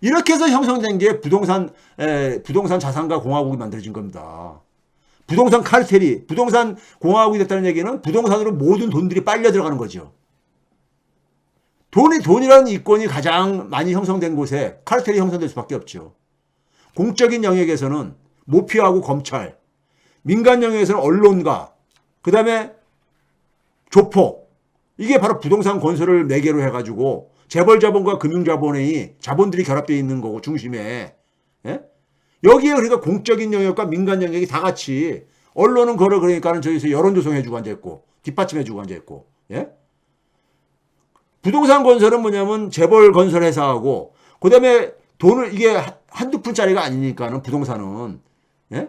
이렇게 해서 형성된 게 부동산 자산가 공화국이 만들어진 겁니다. 부동산 카르텔이, 부동산 공화국이 됐다는 얘기는 부동산으로 모든 돈들이 빨려 들어가는 거죠. 돈이라는 이권이 가장 많이 형성된 곳에 카르텔이 형성될 수밖에 없죠. 공적인 영역에서는 모피아하고 검찰, 민간 영역에서는 언론가, 그 다음에 조폭, 이게 바로 부동산 건설을 매개로 해가지고 재벌자본과 금융자본의 자본들이 결합되어 있는 거고 중심에. 예? 여기에 그러니까 공적인 영역과 민간 영역이 다 같이 언론은 걸어 그러니까는 저기서 여론 조성해주고 앉아있고 뒷받침해주고 앉아있고. 예? 부동산 건설은 뭐냐면 재벌 건설 회사하고 그 다음에 돈을 이게 한두 푼짜리가 아니니까는 부동산은. 예?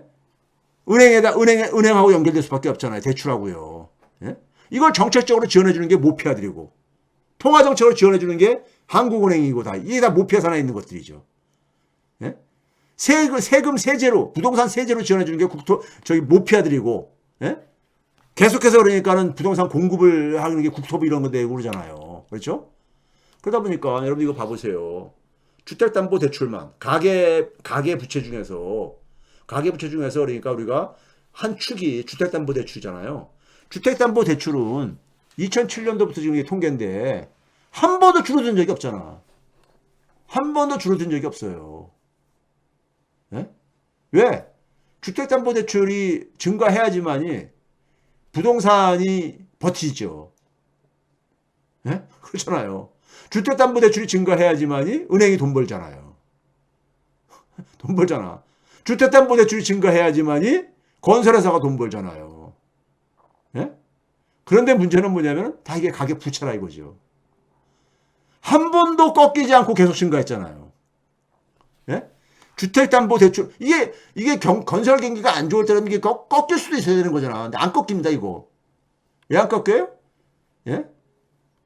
은행하고 연결될 수밖에 없잖아요. 대출하고요. 예? 이걸 정책적으로 지원해주는 게 모피아들이고 통화정책으로 지원해주는 게 한국은행이고 다 이게 다 모피아 산하에 있는 것들이죠. 예? 세금 세제로 부동산 세제로 지원해주는 게 저기 모피아들이고. 예? 계속해서 그러니까는 부동산 공급을 하는 게 국토부 이런 거 되고 그러잖아요. 그렇죠? 그러다 보니까 여러분 이거 봐보세요. 주택담보대출만 가계 부채 중에서 그러니까 우리가 한 축이 주택담보대출이잖아요. 주택담보대출은 2007년도부터 지금 이게 통계인데 한 번도 줄어든 적이 없잖아. 한 번도 줄어든 적이 없어요. 예? 왜? 주택담보대출이 증가해야지만이 부동산이 버티죠. 예? 그렇잖아요. 주택담보대출이 증가해야지만이 은행이 돈 벌잖아요. 돈 벌잖아. 주택담보대출이 증가해야지만이 건설회사가 돈 벌잖아요. 예? 그런데 문제는 뭐냐면 다 이게 가계 부채라 이거죠. 한 번도 꺾이지 않고 계속 증가했잖아요. 예? 주택담보대출 이게 건설 경기가 안 좋을 때는 이게 꺾일 수도 있어야 되는 거잖아. 근데 안 꺾입니다 이거. 왜 안 꺾여요? 예?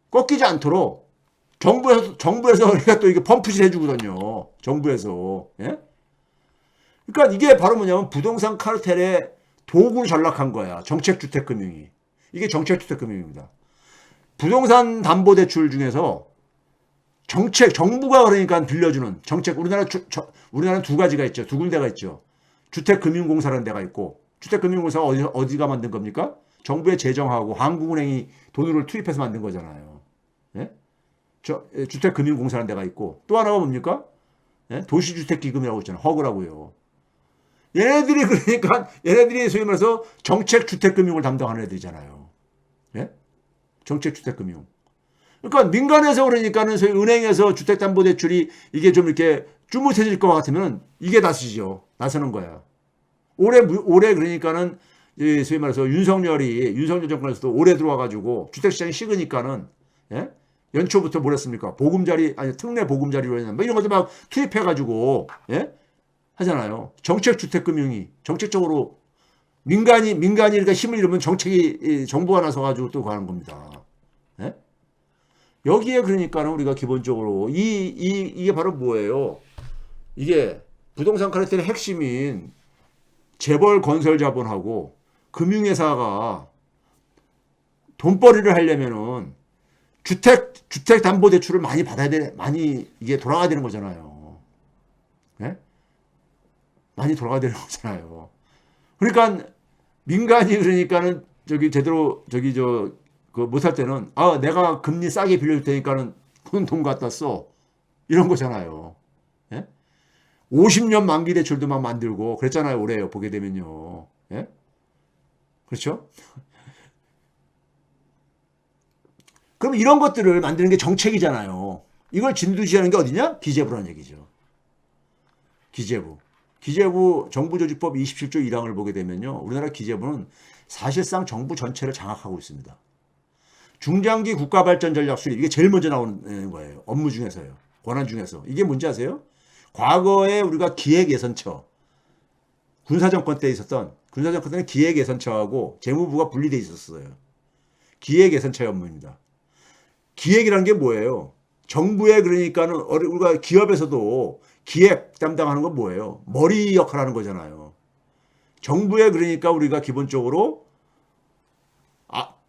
꺾이지 않도록 정부에서 우리가 또 이게 펌프질 해주거든요. 정부에서. 예? 그러니까 이게 바로 뭐냐면 부동산 카르텔의 도구로 전락한 거야. 정책주택금융이. 이게 정책주택금융입니다. 부동산 담보대출 중에서 정부가 그러니까 빌려주는 정책, 우리나라는 두 가지가 있죠. 두 군데가 있죠. 주택금융공사라는 데가 있고, 주택금융공사가 어디가 만든 겁니까? 정부의 재정하고 한국은행이 돈을 투입해서 만든 거잖아요. 예? 주택금융공사라는 데가 있고, 또 하나가 뭡니까? 예? 도시주택기금이라고 있잖아요. 허그라고요. 얘네들이 소위 말해서 정책주택금융을 담당하는 애들이잖아요. 예? 정책주택금융. 그러니까 민간에서 그러니까는 소위 은행에서 주택담보대출이 이게 좀 이렇게 쭈뭇해질 것 같으면 이게 나서는 거야. 올해 그러니까는 소위 말해서 윤석열 정권에서도 올해 들어와가지고 주택시장이 식으니까는. 예? 연초부터 뭘 했습니까? 특례 보금자리로 했냐. 뭐 이런 것도 막 투입해가지고. 예? 하잖아요. 정책주택금융이 정책적으로 민간이 그러니까 힘을 잃으면 정부가 나서가지고 또 가는 겁니다. 예? 여기에 그러니까는 우리가 기본적으로 이게 바로 뭐예요? 이게 부동산 카르텔의 핵심인 재벌 건설 자본하고 금융회사가 돈벌이를 하려면은 주택담보대출을 많이 받아야 많이 이게 돌아가야 되는 거잖아요. 예? 많이 돌아가야 되는 거잖아요. 그러니까 민간이 그러니까는 제대로 못할 때는 내가 금리 싸게 빌려줄 테니까는 돈 갖다 써 이런 거잖아요. 예? 50년 만기 대출도 막 만들고 그랬잖아요. 올해 보게 되면요. 예? 그렇죠? 그럼 이런 것들을 만드는 게 정책이잖아요. 이걸 진두지하는 게 어디냐? 기재부라는 얘기죠. 기재부 정부조직법 27조 1항을 보게 되면요. 우리나라 기재부는 사실상 정부 전체를 장악하고 있습니다. 중장기 국가발전전략 수립, 이게 제일 먼저 나오는 거예요. 업무 중에서요. 권한 중에서. 이게 뭔지 아세요? 과거에 우리가 기획예산처, 군사정권 때 있었던, 군사정권 때는 기획예산처하고 재무부가 분리되어 있었어요. 기획예산처의 업무입니다. 기획이라는 게 뭐예요? 정부에 그러니까는 우리가 기업에서도 기획 담당하는 건 뭐예요? 머리 역할 하는 거잖아요. 정부에 그러니까 우리가 기본적으로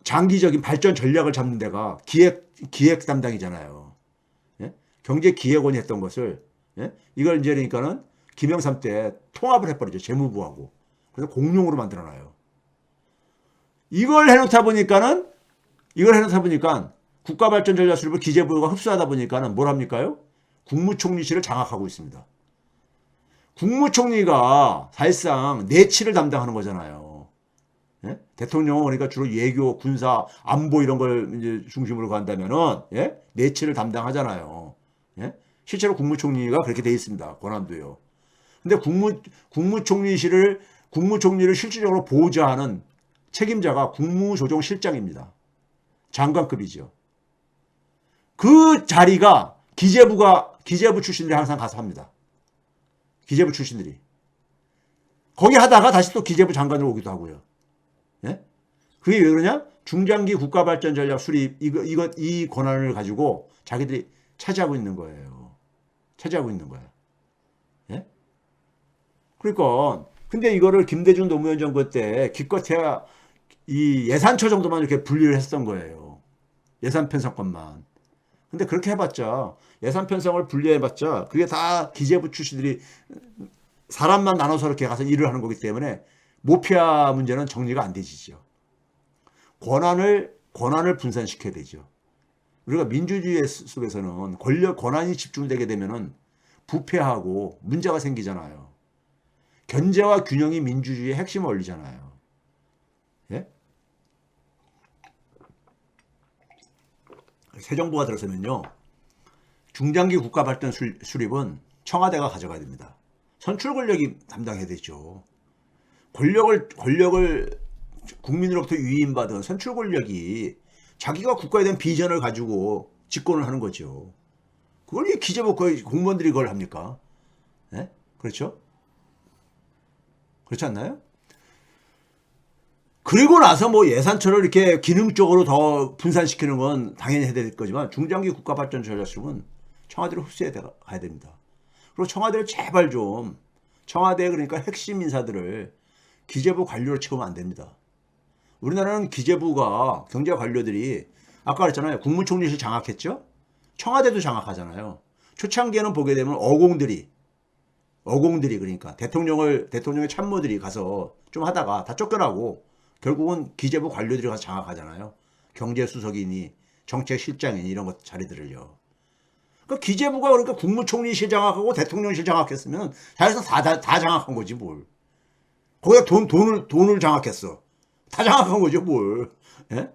장기적인 발전 전략을 잡는 데가 기획 담당이잖아요. 예? 경제기획원이 했던 것을 예? 이걸 이제 그러니까는 김영삼 때 통합을 해버리죠. 재무부하고. 그래서 공룡으로 만들어놔요. 이걸 해놓다 보니까는 국가발전전략수립을 기재부가 흡수하다 보니까는 뭘 합니까요? 국무총리실을 장악하고 있습니다. 국무총리가 사실상 내치를 담당하는 거잖아요. 예? 대통령은 그러니까 주로 외교, 군사, 안보 이런 걸 이제 중심으로 간다면은 예? 내치를 담당하잖아요. 예? 실제로 국무총리가 그렇게 돼 있습니다. 권한도요. 근데 국무총리를 실질적으로 보좌하는 책임자가 국무조정실장입니다. 장관급이죠. 그 자리가 기재부 출신들이 항상 가서 합니다. 기재부 출신들이. 거기 하다가 다시 또 기재부 장관으로 오기도 하고요. 예? 그게 왜 그러냐? 중장기 국가발전 전략 수립, 이 권한을 가지고 자기들이 차지하고 있는 거예요. 차지하고 있는 거야. 예? 그러니까, 근데 이거를 김대중 노무현 정부 때 기껏해야 이 예산처 정도만 이렇게 분리를 했던 거예요. 예산 편성권만. 근데 그렇게 해봤자, 예산 편성을 분리해봤자, 그게 다 기재부 출신들이 사람만 나눠서 이렇게 가서 일을 하는 거기 때문에 모피아 문제는 정리가 안 되지죠. 권한을 분산시켜야 되죠. 우리가 민주주의 속에서는 권한이 집중되게 되면은 부패하고 문제가 생기잖아요. 견제와 균형이 민주주의의 핵심 원리잖아요. 예? 새 정부가 들어서면요. 중장기 국가발전 수립은 청와대가 가져가야 됩니다. 선출 권력이 담당해야 되죠. 권력을 국민으로부터 위임받은 선출 권력이 자기가 국가에 대한 비전을 가지고 집권을 하는 거죠. 그걸 기재부 공무원들이 그걸 합니까? 네? 그렇죠? 그렇지 않나요? 그리고 나서 뭐 예산처를 이렇게 기능적으로 더 분산시키는 건 당연히 해야 될 거지만 중장기 국가발전 전략수립은 청와대로 흡수해 가야 됩니다. 그리고 청와대를 제발 좀 청와대 그러니까 핵심 인사들을 기재부 관료로 채우면 안 됩니다. 우리나라는 기재부가 경제 관료들이 아까 그랬잖아요. 국무총리실 장악했죠? 청와대도 장악하잖아요. 초창기에는 보게 되면 어공들이 그러니까 대통령의 참모들이 가서 좀 하다가 다 쫓겨나고 결국은 기재부 관료들이 가서 장악하잖아요. 경제수석이니 정책실장이니 이런 것 자리들을요. 그러니까 기재부가 그러니까 국무총리실 장악하고 대통령실 장악했으면 사실상 다 장악한 거지 뭘. 거기다 돈을 장악했어. 다 장악한 거죠 뭘. 예?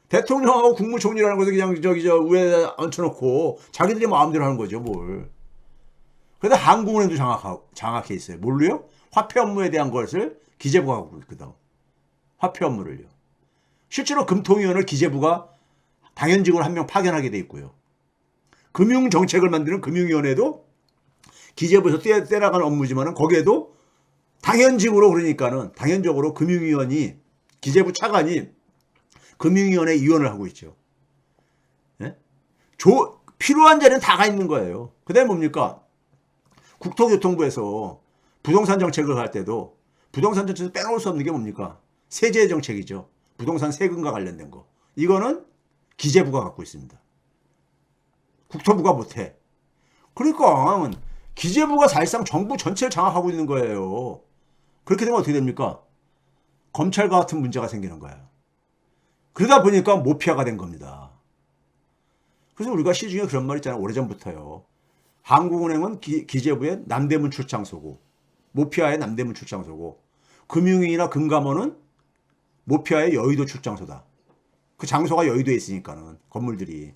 대통령하고 국무총리라는 것을 그냥 위에 얹혀놓고 자기들이 마음대로 하는 거죠 뭘. 그래서 한국은행도 장악해 있어요. 뭘로요? 화폐 업무에 대한 것을 기재부가 하고 있거든. 화폐 업무를요. 실제로 금통위원을 기재부가 당연직으로 한 명 파견하게 돼 있고요. 금융정책을 만드는 금융위원회도 기재부에서 떼나가는 업무지만은 거기에도 당연적으로 금융위원이 기재부 차관이 금융위원회 위원을 하고 있죠. 예? 필요한 자리는 다 가 있는 거예요. 그 다음에 뭡니까? 국토교통부에서 부동산 정책을 할 때도 부동산 정책에서 빼놓을 수 없는 게 뭡니까? 세제 정책이죠. 부동산 세금과 관련된 거. 이거는 기재부가 갖고 있습니다. 국토부가 못해. 그러니까 기재부가 사실상 정부 전체를 장악하고 있는 거예요. 그렇게 되면 어떻게 됩니까? 검찰과 같은 문제가 생기는 거예요. 그러다 보니까 모피아가 된 겁니다. 그래서 우리가 시중에 그런 말 있잖아요. 오래전부터요. 한국은행은 기재부의 남대문 출장소고 모피아의 남대문 출장소고 금융위나 금감원은 모피아의 여의도 출장소다. 그 장소가 여의도에 있으니까는 건물들이.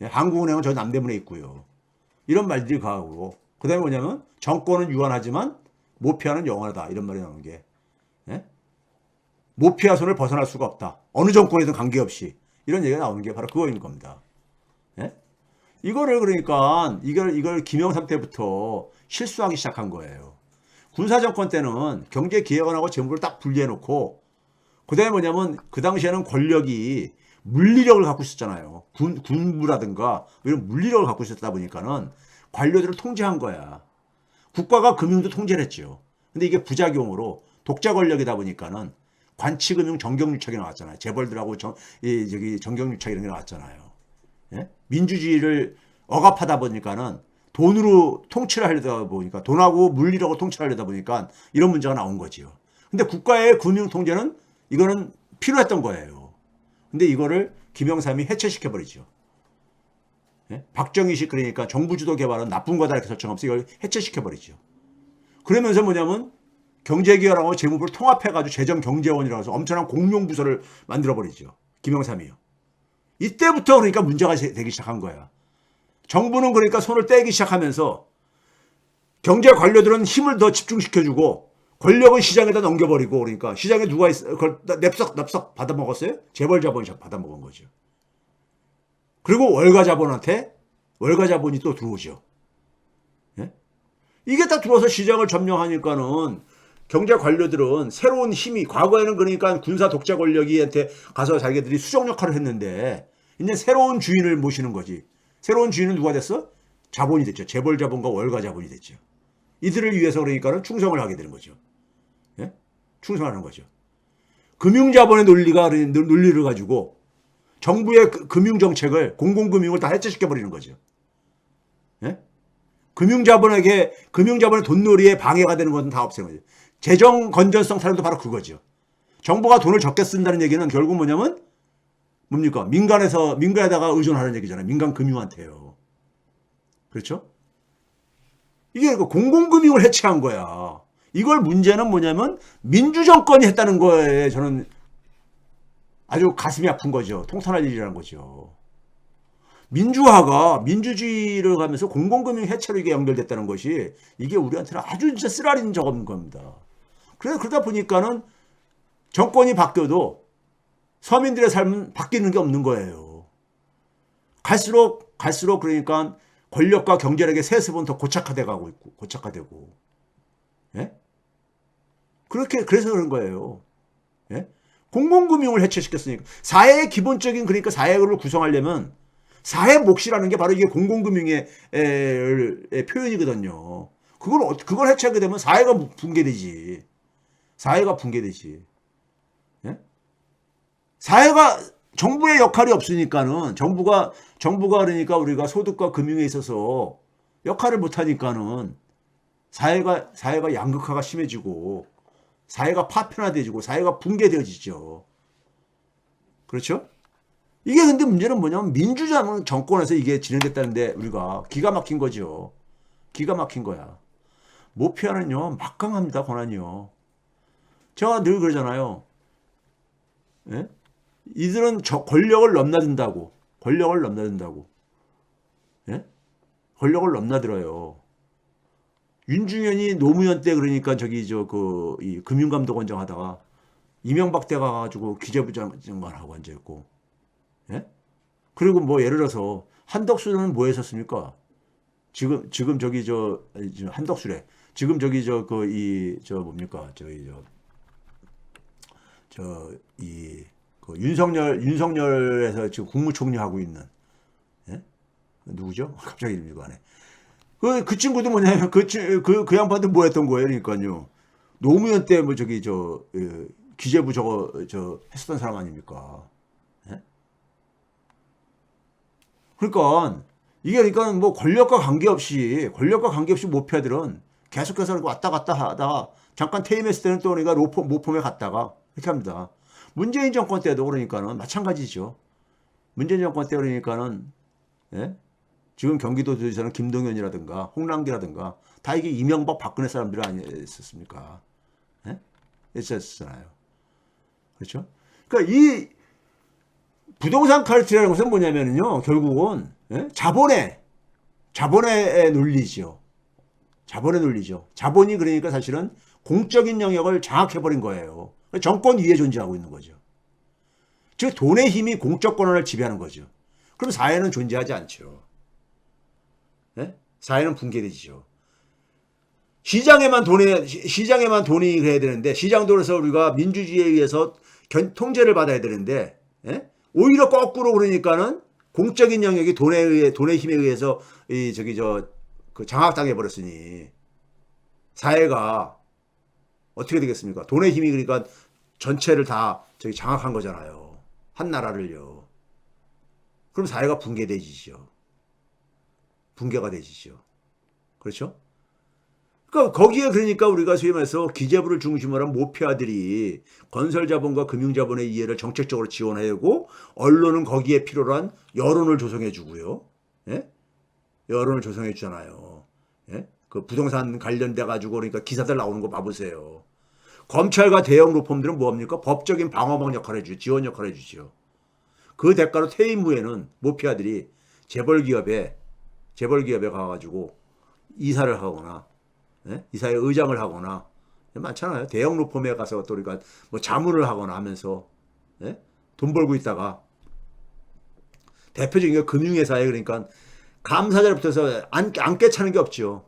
한국은행은 저 남대문에 있고요. 이런 말들이 가고 그 다음에 뭐냐면 정권은 유한하지만 모피아는 영원하다. 이런 말이 나오는 게 모피아 손을 벗어날 수가 없다. 어느 정권이든 관계없이. 이런 얘기가 나오는 게 바로 그거인 겁니다. 이거를 그러니까 이걸 김영삼 때부터 실수하기 시작한 거예요. 군사정권 때는 경제기획원하고 재무부를 딱 분리해놓고 그 다음에 뭐냐면 그 당시에는 권력이 물리력을 갖고 있었잖아요. 군부라든가 이런 물리력을 갖고 있었다 보니까는 관료들을 통제한 거야. 국가가 금융도 통제를 했죠. 근데 이게 부작용으로 독자 권력이다 보니까는 관치금융 정경유착이 나왔잖아요. 재벌들하고 정경유착 이런 게 나왔잖아요. 예? 민주주의를 억압하다 보니까는 돈으로 통치를 하려다 보니까, 돈하고 물리라고 통치하려다 보니까 이런 문제가 나온 거지요. 근데 국가의 금융 통제는 이거는 필요했던 거예요. 근데 이거를 김영삼이 해체시켜버리죠. 예? 박정희식 그러니까 정부 주도 개발은 나쁜 거다 이렇게 설정하면서 이걸 해체시켜버리죠. 그러면서 뭐냐면 경제기획하고 재무부를 통합해가지고 재정경제원이라고 해서 엄청난 공룡부서를 만들어버리죠. 김영삼이요. 이때부터 그러니까 문제가 되기 시작한 거야. 정부는 그러니까 손을 떼기 시작하면서 경제 관료들은 힘을 더 집중시켜주고 권력은 시장에다 넘겨버리고 그러니까 시장에 누가 그걸 납석 받아먹었어요? 재벌 자본이 받아먹은 거죠. 그리고 월가 자본이 또 들어오죠. 예? 이게 다 들어와서 시장을 점령하니까는 경제 관료들은 새로운 힘이 과거에는 그러니까 군사 독재 권력이한테 가서 자기들이 수정 역할을 했는데 이제 새로운 주인을 모시는 거지. 새로운 주인은 누가 됐어? 자본이 됐죠. 재벌 자본과 월가 자본이 됐죠. 이들을 위해서 그러니까는 충성을 하게 되는 거죠. 예? 충성하는 거죠. 금융자본의 논리를 가지고 정부의 금융정책을, 공공금융을 다 해체시켜버리는 거죠. 예? 금융자본의 돈놀이에 방해가 되는 것은 다 없애는 거죠. 재정 건전성 타령도 바로 그거죠. 정부가 돈을 적게 쓴다는 얘기는 결국 뭐냐면 뭡니까? 민간에다가 의존하는 얘기잖아요. 민간 금융한테요. 그렇죠? 이게 공공금융을 해체한 거야. 이걸 문제는 뭐냐면 민주정권이 했다는 거에 저는 아주 가슴이 아픈 거죠. 통탄할 일이라는 거죠. 민주화가 민주주의를 가면서 공공금융 해체로 이게 연결됐다는 것이 이게 우리한테는 아주 진짜 쓰라린 적 없는 겁니다. 그러다 보니까는 정권이 바뀌어도 서민들의 삶은 바뀌는 게 없는 거예요. 갈수록 그러니까 권력과 경제력의 세습은 더 고착화되고. 예? 그래서 그런 거예요. 예? 공공금융을 해체시켰으니까. 사회의 기본적인, 그러니까 사회를 구성하려면 사회 몫이라는 게 바로 이게 공공금융의 표현이거든요. 그걸 해체하게 되면 사회가 붕괴되지. 예? 사회가, 정부의 역할이 없으니까는, 정부가 그러니까 우리가 소득과 금융에 있어서 역할을 못하니까는 사회가 양극화가 심해지고, 사회가 파편화되지고, 사회가 붕괴되어지죠. 그렇죠? 이게 근데 문제는 뭐냐면 민주주의 정권에서 이게 진행됐다는데 우리가 기가 막힌 거죠. 기가 막힌 거야. 모피아는요, 막강합니다, 권한이요. 제가 늘 그러잖아요. 예? 이들은 권력을 넘나든다고. 예? 권력을 넘나들어요. 윤중현이 노무현 때 그러니까 이 금융감독원장 하다가 이명박 때 가가지고 기재부 장관하고 앉아있고. 예? 그리고 뭐 예를 들어서 한덕수는 뭐 했었습니까? 지금 한덕수래. 지금 뭡니까? 윤석열에서 지금 국무총리 하고 있는, 예? 누구죠? 갑자기 이름이 가네. 그 친구도 뭐냐면 그 양반도 뭐 했던 거예요? 그러니까요. 노무현 때 기재부 했었던 사람 아닙니까? 예? 그러니까 뭐 권력과 관계없이 모피아들은 계속해서 왔다 갔다 하다가 잠깐 퇴임했을 때는 또 우리가 모폼에 갔다가 이렇게 합니다. 문재인 정권 때도 그러니까는 마찬가지죠. 문재인 정권 때 그러니까는, 예? 지금 경기도지사는 김동연이라든가 홍남기라든가 다 이게 이명박 박근혜 사람들이 아니었습니까? 예? 있었잖아요. 그렇죠? 그러니까 이 부동산 카르텔이라는 것은 뭐냐면요, 결국은, 예? 자본의 논리죠. 자본이 그러니까 사실은 공적인 영역을 장악해버린 거예요. 정권 위에 존재하고 있는 거죠. 즉 돈의 힘이 공적 권한을 지배하는 거죠. 그럼 사회는 존재하지 않죠. 예? 사회는 붕괴되죠. 시장에만 돈이 그래야 되는데, 시장도 그래서 우리가 민주주의에 의해서 통제를 받아야 되는데, 예? 오히려 거꾸로 그러니까는 공적인 영역이 돈의 힘에 의해서 장악당해 버렸으니 사회가 어떻게 되겠습니까? 돈의 힘이 그러니까 전체를 다 장악한 거잖아요. 한 나라를요. 그럼 사회가 붕괴가 되지죠. 그렇죠? 그러니까 거기에 그러니까 우리가 소위 말해서 기재부를 중심으로 한 모피아들이 건설자본과 금융자본의 이해를 정책적으로 지원하고 언론은 거기에 필요로 한 여론을 조성해 주고요. 예? 여론을 조성해 주잖아요. 예? 그 부동산 관련돼 가지고 그러니까 기사들 나오는 거 봐보세요. 검찰과 대형 로펌들은 뭐합니까? 법적인 방어막 역할을 해주죠. 지원 역할을 해주죠. 그 대가로 퇴임 후에는 모피아들이 재벌기업에 가가지고 이사를 하거나, 예? 이사의 의장을 하거나, 많잖아요. 대형 로펌에 가서 또 우리가 뭐 자문을 하거나 하면서, 예? 돈 벌고 있다가, 대표적인 게 금융회사에 그러니까 감사자를 붙어서 안 깨차는 게 없죠.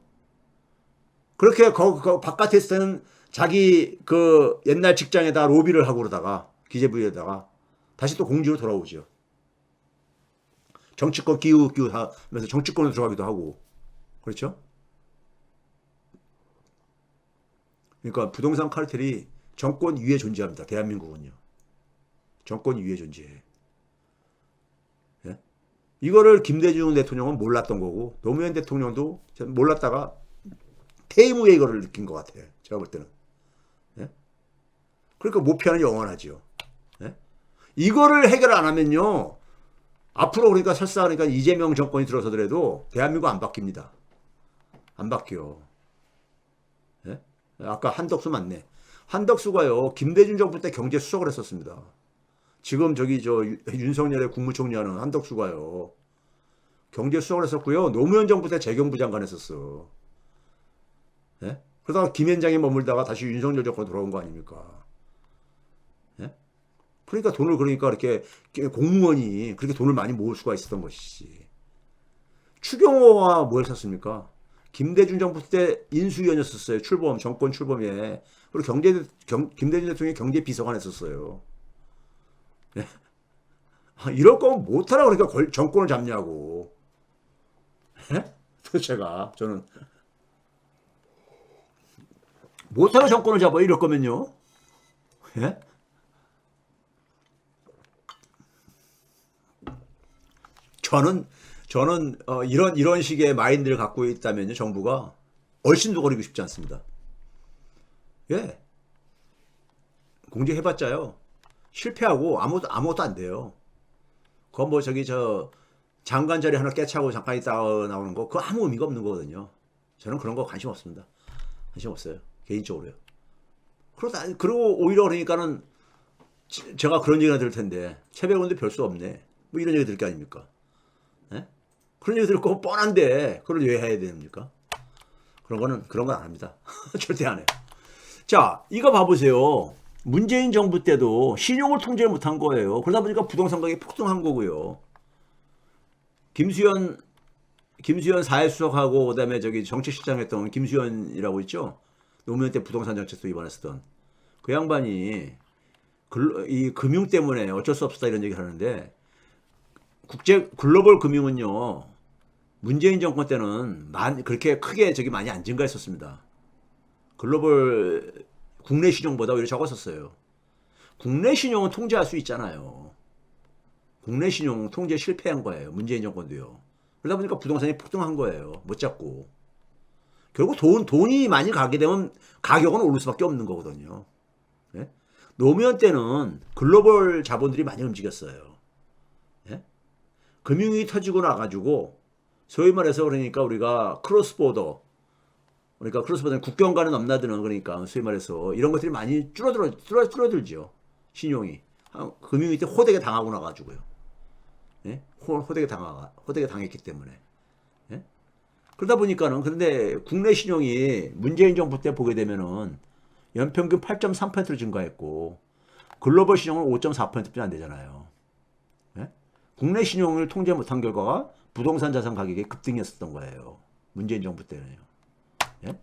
그렇게 바깥에 있을 때는 자기 그 옛날 직장에다 로비를 하고 그러다가 기재부에다가 다시 또 공주로 돌아오죠. 정치권 기웃기웃 하면서 정치권으로 들어가기도 하고. 그렇죠? 그러니까 부동산 카르텔이 정권 위에 존재합니다. 대한민국은요. 정권 위에 존재해. 예? 이거를 김대중 대통령은 몰랐던 거고 노무현 대통령도 몰랐다가 퇴임 후에 이거를 느낀 것 같아요. 제가 볼 때는. 예? 그러니까 모피아는 영원하죠. 예? 이거를 해결 안 하면요. 앞으로 그러니까 설사 그러니까 이재명 정권이 들어서더라도 대한민국 안 바뀝니다. 안 바뀌어. 예? 아까 한덕수 맞네. 한덕수가요. 김대중 정부 때 경제 수석을 했었습니다. 지금 저기 저 윤석열의 국무총리하는 한덕수가요. 경제 수석을 했었고요. 노무현 정부 때 재경부 장관 했었어. 예? 그러다가 김현장에 머물다가 다시 윤석열 정권 돌아온 거 아닙니까? 예? 그러니까 돈을 그러니까 이렇게 공무원이 그렇게 돈을 많이 모을 수가 있었던 것이지. 추경호와 뭘 샀습니까? 김대중 정부 때 인수위원이었었어요. 출범, 정권 출범에. 그리고 김대중 대통령이 경제비서관 했었어요. 예? 이럴 거면 못하라 그러니까 정권을 잡냐고. 예? 도대체가 저는 못하라 정권을 잡아 이럴 거면요. 예? 저는 이런 식의 마인드를 갖고 있다면요, 정부가 얼씬도 거리고 싶지 않습니다. 예, 공제해봤자요, 실패하고 아무것도 안 돼요. 그건 뭐 저기 저 장관 자리 하나 깨차고 잠깐 있다가 나오는 거, 그거 아무 의미가 없는 거거든요. 저는 그런 거 관심 없습니다. 관심 없어요, 개인적으로요. 그리고 오히려 그러니까는 제가 그런 얘기가 들 텐데 최백원도 별 수 없네. 뭐 이런 얘기 들 게 아닙니까? 예? 그런 얘기 들고 뻔한데 그걸 왜 해야 됩니까? 그런 건 안 합니다. 절대 안 해요. 자, 이거 봐보세요. 문재인 정부 때도 신용을 통제를 못한 거예요. 그러다 보니까 부동산 가격이 폭등한 거고요. 김수현 사회수석하고 그다음에 저기 정책실장 했던 김수현이라고 있죠. 노무현 때 부동산 정책도 입안했었던 그 양반이 이 금융 때문에 어쩔 수 없었다 이런 얘기 하는데 글로벌 금융은요, 문재인 정권 때는 그렇게 크게 저기 많이 안 증가했었습니다. 글로벌 국내 신용보다 오히려 적었었어요. 국내 신용은 통제할 수 있잖아요. 국내 신용 통제 실패한 거예요. 문재인 정권도요. 그러다 보니까 부동산이 폭등한 거예요. 못 잡고. 결국 돈이 많이 가게 되면 가격은 오를 수밖에 없는 거거든요. 예? 노무현 때는 글로벌 자본들이 많이 움직였어요. 예? 금융이 터지고 나가지고 소위 말해서 그러니까 우리가 크로스보더는 국경간에 넘나드는 그러니까 소위 말해서 이런 것들이 많이 줄어들죠. 신용이. 금융위 때 호되게 당하고 나가지고요. 예? 호되게 당했기 때문에. 예? 그러다 보니까는 그런데 국내 신용이 문재인 정부 때 보게 되면은 연평균 8.3%로 증가했고 글로벌 신용은 5.4%뿐이 안 되잖아요. 예? 국내 신용을 통제 못한 결과가 부동산 자산 가격의 급등이었었던 거예요. 문재인 정부 때는요. 예?